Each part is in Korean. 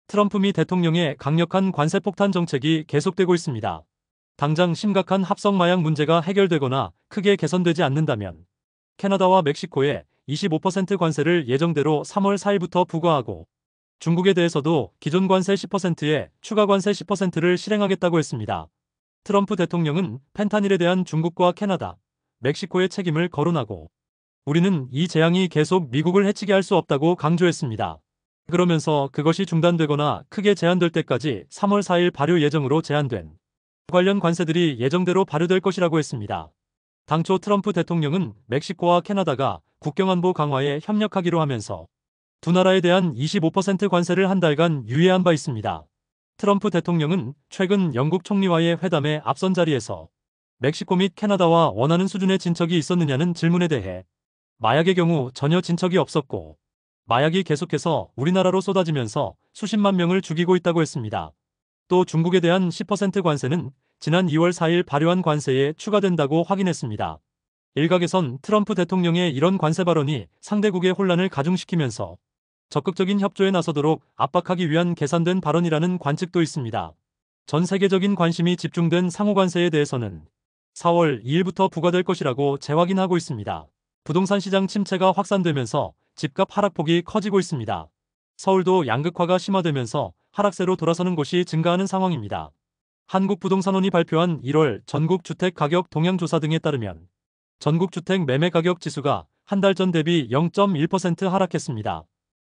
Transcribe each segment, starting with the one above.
트럼프 미 대통령의 강력한 관세 폭탄 정책이 계속되고 있습니다. 당장 심각한 합성 마약 문제가 해결되거나 크게 개선되지 않는다면 캐나다와 멕시코에 25% 관세를 예정대로 3월 4일부터 부과하고 중국에 대해서도 기존 관세 10%에 추가 관세 10%를 실행하겠다고 했습니다. 트럼프 대통령은 펜타닐에 대한 중국과 캐나다, 멕시코의 책임을 거론하고 우리는 이 재앙이 계속 미국을 해치게 할 수 없다고 강조했습니다. 그러면서 그것이 중단되거나 크게 제한될 때까지 3월 4일 발효 예정으로 제한된 관련 관세들이 예정대로 발효될 것이라고 했습니다. 당초 트럼프 대통령은 멕시코와 캐나다가 국경안보 강화에 협력하기로 하면서 두 나라에 대한 25% 관세를 한 달간 유예한 바 있습니다. 트럼프 대통령은 최근 영국 총리와의 회담의 앞선 자리에서 멕시코 및 캐나다와 원하는 수준의 진척이 있었느냐는 질문에 대해 마약의 경우 전혀 진척이 없었고 마약이 계속해서 우리나라로 쏟아지면서 수십만 명을 죽이고 있다고 했습니다. 또 중국에 대한 10% 관세는 지난 2월 4일 발효한 관세에 추가된다고 확인했습니다. 일각에선 트럼프 대통령의 이런 관세 발언이 상대국의 혼란을 가중시키면서 적극적인 협조에 나서도록 압박하기 위한 계산된 발언이라는 관측도 있습니다. 전 세계적인 관심이 집중된 상호관세에 대해서는 4월 2일부터 부과될 것이라고 재확인하고 있습니다. 부동산 시장 침체가 확산되면서 집값 하락폭이 커지고 있습니다. 서울도 양극화가 심화되면서 하락세로 돌아서는 곳이 증가하는 상황입니다. 한국부동산원이 발표한 1월 전국 주택 가격 동향 조사 등에 따르면 전국 주택 매매 가격 지수가 한 달 전 대비 0.1% 하락했습니다.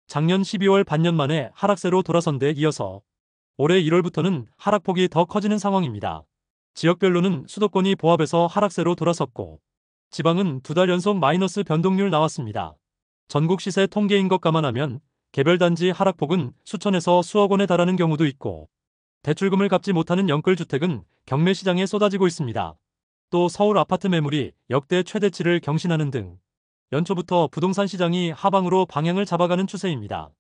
작년 12월 반년 만에 하락세로 돌아선 데 이어서 올해 1월부터는 하락폭이 더 커지는 상황입니다. 지역별로는 수도권이 보합해서 하락세로 돌아섰고 지방은 두 달 연속 마이너스 변동률 나왔습니다. 전국 시세 통계인 것 감안하면 개별 단지 하락폭은 수천에서 수억 원에 달하는 경우도 있고 대출금을 갚지 못하는 영끌주택은 경매 시장에 쏟아지고 있습니다. 또 서울 아파트 매물이 역대 최대치를 경신하는 등 연초부터 부동산 시장이 하방으로 방향을 잡아가는 추세입니다.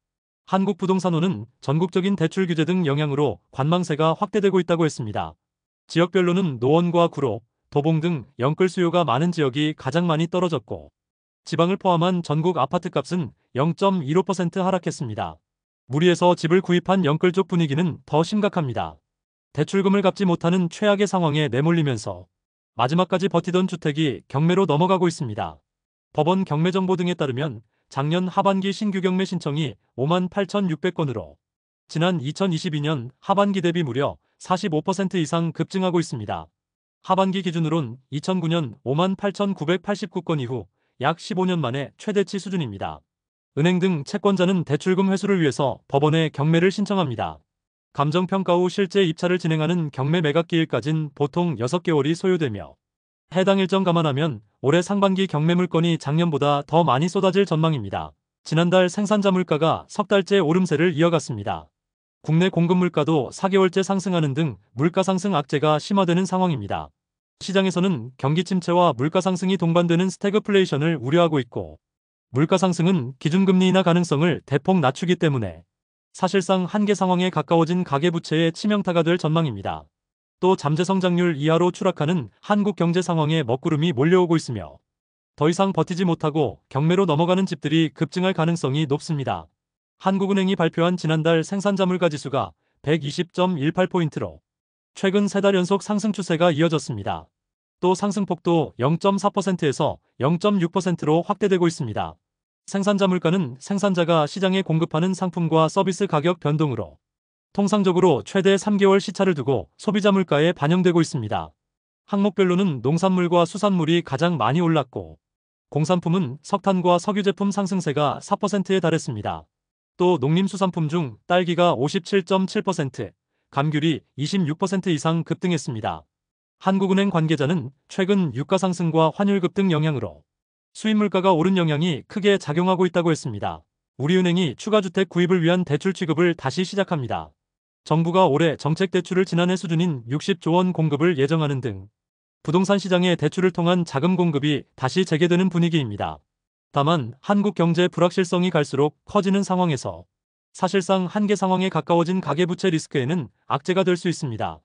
한국부동산원은 전국적인 대출 규제 등 영향으로 관망세가 확대되고 있다고 했습니다. 지역별로는 노원과 구로, 도봉 등 영끌 수요가 많은 지역이 가장 많이 떨어졌고 지방을 포함한 전국 아파트값은 0.15% 하락했습니다. 무리해서 집을 구입한 영끌 쪽 분위기는 더 심각합니다. 대출금을 갚지 못하는 최악의 상황에 내몰리면서 마지막까지 버티던 주택이 경매로 넘어가고 있습니다. 법원 경매정보 등에 따르면 작년 하반기 신규 경매 신청이 58,600건으로 지난 2022년 하반기 대비 무려 45% 이상 급증하고 있습니다. 하반기 기준으론 2009년 58,989건 이후 약 15년 만에 최대치 수준입니다. 은행 등 채권자는 대출금 회수를 위해서 법원에 경매를 신청합니다. 감정평가 후 실제 입찰을 진행하는 경매 매각기일까진 보통 6개월이 소요되며 해당 일정 감안하면 올해 상반기 경매 물건이 작년보다 더 많이 쏟아질 전망입니다. 지난달 생산자 물가가 석 달째 오름세를 이어갔습니다. 국내 공급 물가도 4개월째 상승하는 등 물가 상승 악재가 심화되는 상황입니다. 시장에서는 경기 침체와 물가 상승이 동반되는 스태그플레이션을 우려하고 있고 물가 상승은 기준금리 인하 가능성을 대폭 낮추기 때문에 사실상 한계 상황에 가까워진 가계부채의 치명타가 될 전망입니다. 또 잠재 성장률 이하로 추락하는 한국 경제 상황에 먹구름이 몰려오고 있으며 더 이상 버티지 못하고 경매로 넘어가는 집들이 급증할 가능성이 높습니다. 한국은행이 발표한 지난달 생산자 물가지수가 120.18포인트로 최근 3달 연속 상승 추세가 이어졌습니다. 또 상승폭도 0.4%에서 0.6%로 확대되고 있습니다. 생산자 물가는 생산자가 시장에 공급하는 상품과 서비스 가격 변동으로 통상적으로 최대 3개월 시차를 두고 소비자 물가에 반영되고 있습니다. 항목별로는 농산물과 수산물이 가장 많이 올랐고 공산품은 석탄과 석유 제품 상승세가 4%에 달했습니다. 또 농림수산품 중 딸기가 57.7%, 감귤이 26% 이상 급등했습니다. 한국은행 관계자는 최근 유가 상승과 환율 급등 영향으로 수입 물가가 오른 영향이 크게 작용하고 있다고 했습니다. 우리은행이 추가주택 구입을 위한 대출 취급을 다시 시작합니다. 정부가 올해 정책 대출을 지난해 수준인 60조 원 공급을 예정하는 등 부동산 시장의 대출을 통한 자금 공급이 다시 재개되는 분위기입니다. 다만 한국 경제 불확실성이 갈수록 커지는 상황에서 사실상 한계 상황에 가까워진 가계부채 리스크에는 악재가 될 수 있습니다.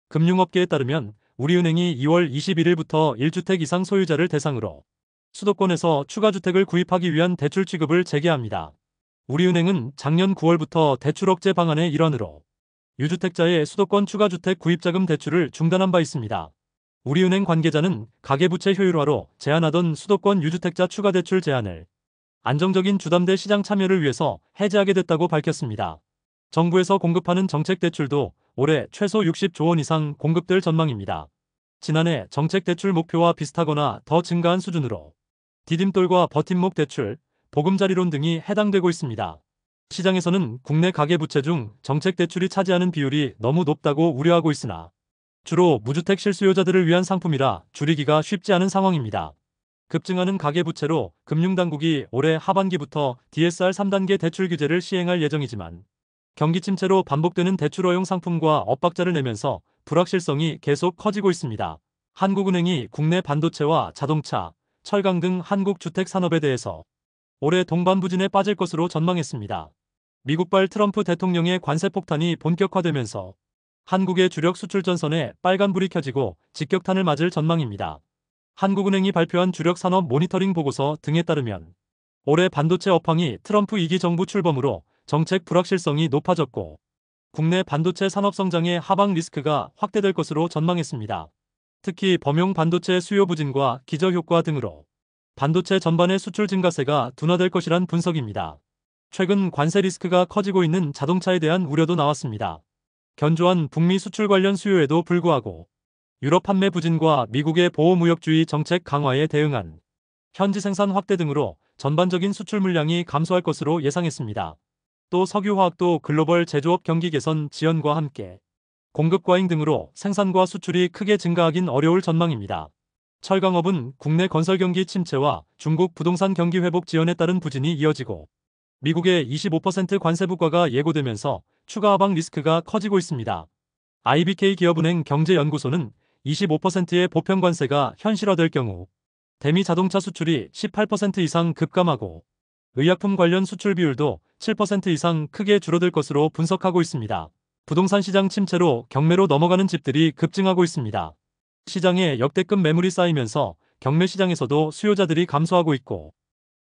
금융업계에 따르면 우리은행이 2월 21일부터 1주택 이상 소유자를 대상으로 수도권에서 추가주택을 구입하기 위한 대출 취급을 재개합니다. 우리은행은 작년 9월부터 대출 억제 방안의 일환으로 유주택자의 수도권 추가주택 구입자금 대출을 중단한 바 있습니다. 우리은행 관계자는 가계부채 효율화로 제한하던 수도권 유주택자 추가대출 제한을 안정적인 주담대 시장 참여를 위해서 해제하게 됐다고 밝혔습니다. 정부에서 공급하는 정책대출도 올해 최소 60조 원 이상 공급될 전망입니다. 지난해 정책대출 목표와 비슷하거나 더 증가한 수준으로 디딤돌과 버팀목 대출, 보금자리론 등이 해당되고 있습니다. 시장에서는 국내 가계부채 중 정책대출이 차지하는 비율이 너무 높다고 우려하고 있으나 주로 무주택 실수요자들을 위한 상품이라 줄이기가 쉽지 않은 상황입니다. 급증하는 가계부채로 금융당국이 올해 하반기부터 DSR 3단계 대출 규제를 시행할 예정이지만 경기 침체로 반복되는 대출 허용 상품과 엇박자를 내면서 불확실성이 계속 커지고 있습니다. 한국은행이 국내 반도체와 자동차, 철강 등 한국 주택 산업에 대해서 올해 동반부진에 빠질 것으로 전망했습니다. 미국발 트럼프 대통령의 관세 폭탄이 본격화되면서 한국의 주력 수출 전선에 빨간불이 켜지고 직격탄을 맞을 전망입니다. 한국은행이 발표한 주력 산업 모니터링 보고서 등에 따르면 올해 반도체 업황이 트럼프 2기 정부 출범으로 정책 불확실성이 높아졌고 국내 반도체 산업 성장의 하방 리스크가 확대될 것으로 전망했습니다. 특히 범용 반도체 수요 부진과 기저효과 등으로 반도체 전반의 수출 증가세가 둔화될 것이란 분석입니다. 최근 관세 리스크가 커지고 있는 자동차에 대한 우려도 나왔습니다. 견조한 북미 수출 관련 수요에도 불구하고 유럽 판매 부진과 미국의 보호무역주의 정책 강화에 대응한 현지 생산 확대 등으로 전반적인 수출 물량이 감소할 것으로 예상했습니다. 또 석유화학도 글로벌 제조업 경기 개선 지연과 함께 공급 과잉 등으로 생산과 수출이 크게 증가하긴 어려울 전망입니다. 철강업은 국내 건설 경기 침체와 중국 부동산 경기 회복 지연에 따른 부진이 이어지고 미국의 25% 관세 부과가 예고되면서 추가 하방 리스크가 커지고 있습니다. IBK 기업은행 경제연구소는 25%의 보편 관세가 현실화될 경우 대미 자동차 수출이 18% 이상 급감하고 의약품 관련 수출 비율도 7% 이상 크게 줄어들 것으로 분석하고 있습니다. 부동산 시장 침체로 경매로 넘어가는 집들이 급증하고 있습니다. 시장에 역대급 매물이 쌓이면서 경매 시장에서도 수요자들이 감소하고 있고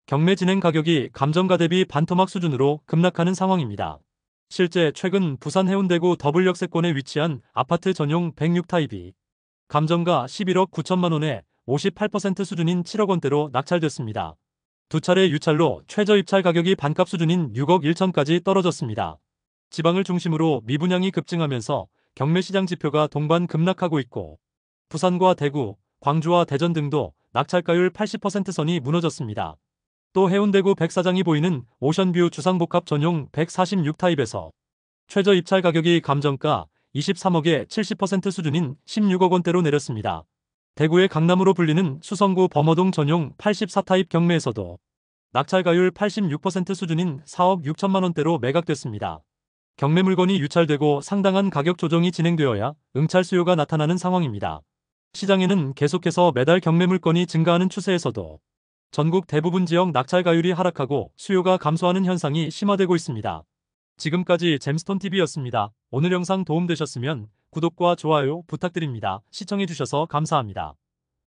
경매 진행 가격이 감정가 대비 반토막 수준으로 급락하는 상황입니다. 실제 최근 부산 해운대구 더블역세권에 위치한 아파트 전용 106타입이 감정가 11억 9천만 원에 58% 수준인 7억 원대로 낙찰됐습니다. 두 차례 유찰로 최저 입찰 가격이 반값 수준인 6억 1천까지 떨어졌습니다. 지방을 중심으로 미분양이 급증하면서 경매 시장 지표가 동반 급락하고 있고 부산과 대구, 광주와 대전 등도 낙찰가율 80% 선이 무너졌습니다. 또 해운대구 백사장이 보이는 오션뷰 주상복합 전용 146타입에서 최저 입찰 가격이 감정가 23억에 70% 수준인 16억 원대로 내렸습니다. 대구의 강남으로 불리는 수성구 범어동 전용 84타입 경매에서도 낙찰가율 86% 수준인 4억 6천만 원대로 매각됐습니다. 경매 물건이 유찰되고 상당한 가격 조정이 진행되어야 응찰 수요가 나타나는 상황입니다. 시장에는 계속해서 매달 경매 물건이 증가하는 추세에서도 전국 대부분 지역 낙찰가율이 하락하고 수요가 감소하는 현상이 심화되고 있습니다. 지금까지 잼스톤TV였습니다. 오늘 영상 도움되셨으면 구독과 좋아요 부탁드립니다. 시청해주셔서 감사합니다.